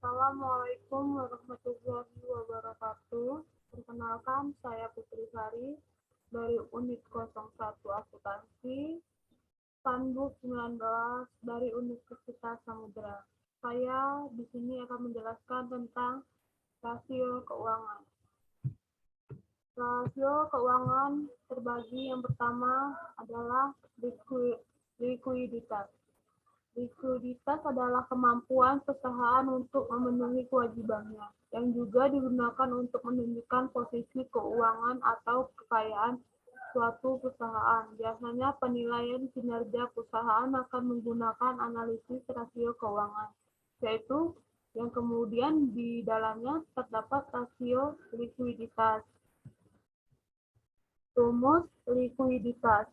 Assalamualaikum warahmatullahi wabarakatuh. Perkenalkan, saya Putri Sari dari Unit 01 Akuntansi, Tanbuk 19 dari Universitas Samudra. Saya di sini akan menjelaskan tentang rasio keuangan. Rasio keuangan terbagi yang pertama adalah likuiditas. Likuiditas adalah kemampuan perusahaan untuk memenuhi kewajibannya, yang juga digunakan untuk menunjukkan posisi keuangan atau kekayaan suatu perusahaan. Biasanya penilaian kinerja perusahaan akan menggunakan analisis rasio keuangan, yaitu yang kemudian di dalamnya terdapat rasio likuiditas. Rumus likuiditas,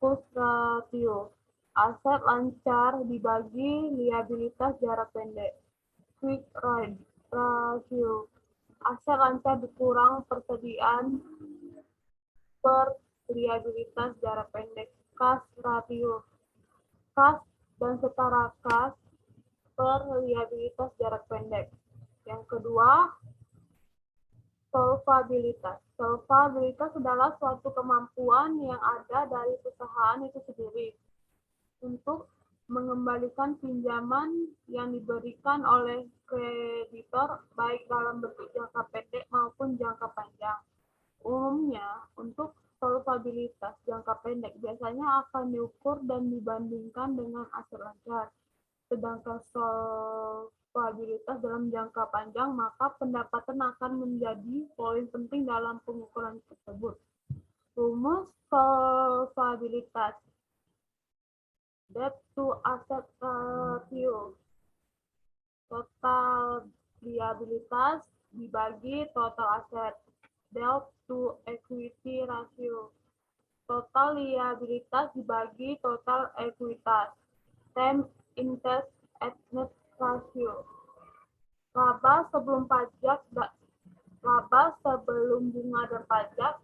cost ratio. Aset lancar dibagi liabilitas jarak pendek. Quick ratio. Aset lancar dikurang persediaan per liabilitas jarak pendek. Cash ratio. Kas dan setara kas per liabilitas jarak pendek. Yang kedua, solvabilitas. Solvabilitas adalah suatu kemampuan yang ada dari perusahaan itu sendiri untuk mengembalikan pinjaman yang diberikan oleh kreditor baik dalam bentuk jangka pendek maupun jangka panjang. Umumnya, untuk solvabilitas jangka pendek biasanya akan diukur dan dibandingkan dengan aset lancar. Sedangkan solvabilitas dalam jangka panjang, maka pendapatan akan menjadi poin penting dalam pengukuran tersebut. Rumus solvabilitas, debt to asset ratio. Total liabilitas dibagi total aset. Debt to equity ratio. Total liabilitas dibagi total ekuitas. Time interest at net ratio. Laba sebelum bunga dan pajak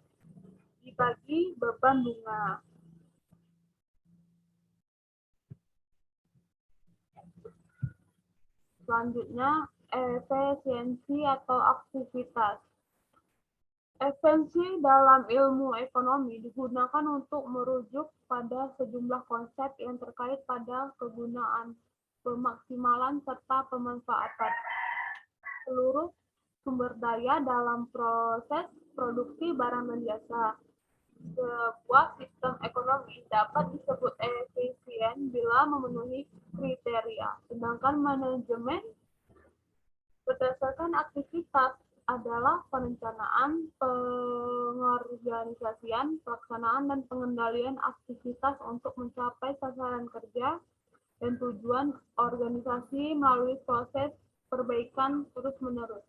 dibagi beban bunga. Selanjutnya, efisiensi atau aktivitas. Efisiensi dalam ilmu ekonomi digunakan untuk merujuk pada sejumlah konsep yang terkait pada kegunaan, pemaksimalan, serta pemanfaatan seluruh sumber daya dalam proses produksi barang dan jasa. Sebuah sistem ekonomi dapat disebut efisien bila memenuhi kriteria, sedangkan manajemen berdasarkan aktivitas adalah perencanaan, pengorganisasian, pelaksanaan, dan pengendalian aktivitas untuk mencapai sasaran kerja dan tujuan organisasi melalui proses perbaikan terus-menerus.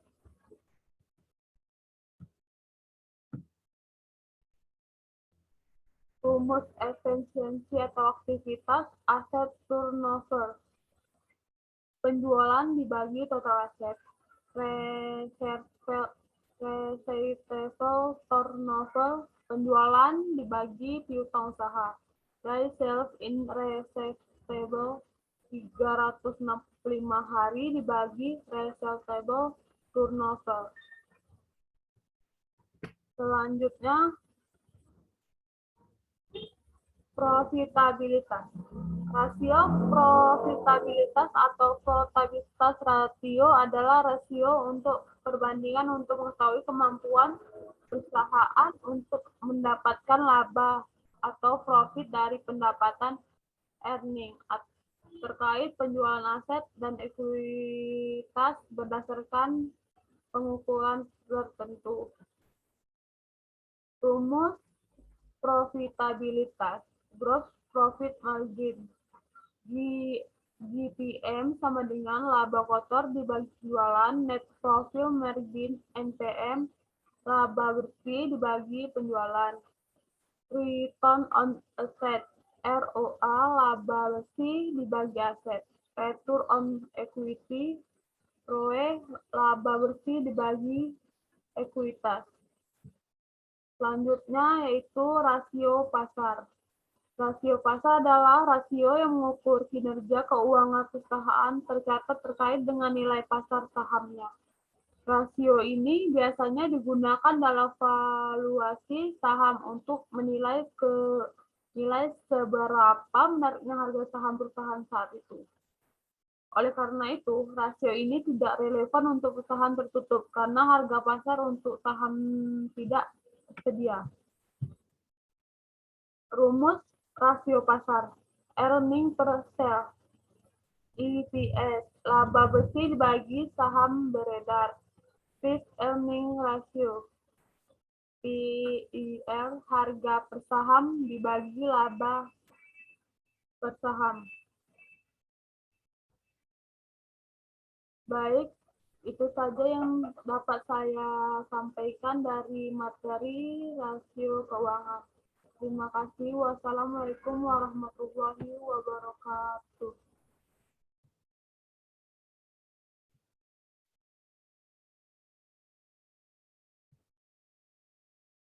Rumus efisiensi atau aktivitas aset turnover. Penjualan dibagi total aset. Receivable turnover. Penjualan dibagi piutang usaha. Daily sales in receivable 365 hari dibagi receivable turnover. Selanjutnya, profitabilitas. Rasio profitabilitas atau profitabilitas ratio adalah rasio untuk perbandingan untuk mengetahui kemampuan perusahaan untuk mendapatkan laba atau profit dari pendapatan earning terkait penjualan aset dan ekuitas berdasarkan pengukuran tertentu. Rumus profitabilitas, gross profit margin. GPM sama dengan laba kotor dibagi penjualan, net profit margin NPM, laba bersih dibagi penjualan. Return on asset, ROA, laba bersih dibagi aset. Return on equity, ROE, laba bersih dibagi ekuitas. Selanjutnya yaitu rasio pasar. Rasio pasar adalah rasio yang mengukur kinerja keuangan perusahaan tercatat terkait dengan nilai pasar sahamnya. Rasio ini biasanya digunakan dalam valuasi saham untuk menilai nilai seberapa menariknya harga saham perusahaan saat itu. Oleh karena itu, rasio ini tidak relevan untuk perusahaan tertutup karena harga pasar untuk saham tidak tersedia. Rumus rasio pasar, earning per share, EPS, laba bersih dibagi saham beredar, fixed earning ratio, PER, harga per saham dibagi laba per saham. Baik, itu saja yang dapat saya sampaikan dari materi rasio keuangan. Terima kasih. Wassalamualaikum warahmatullahi wabarakatuh.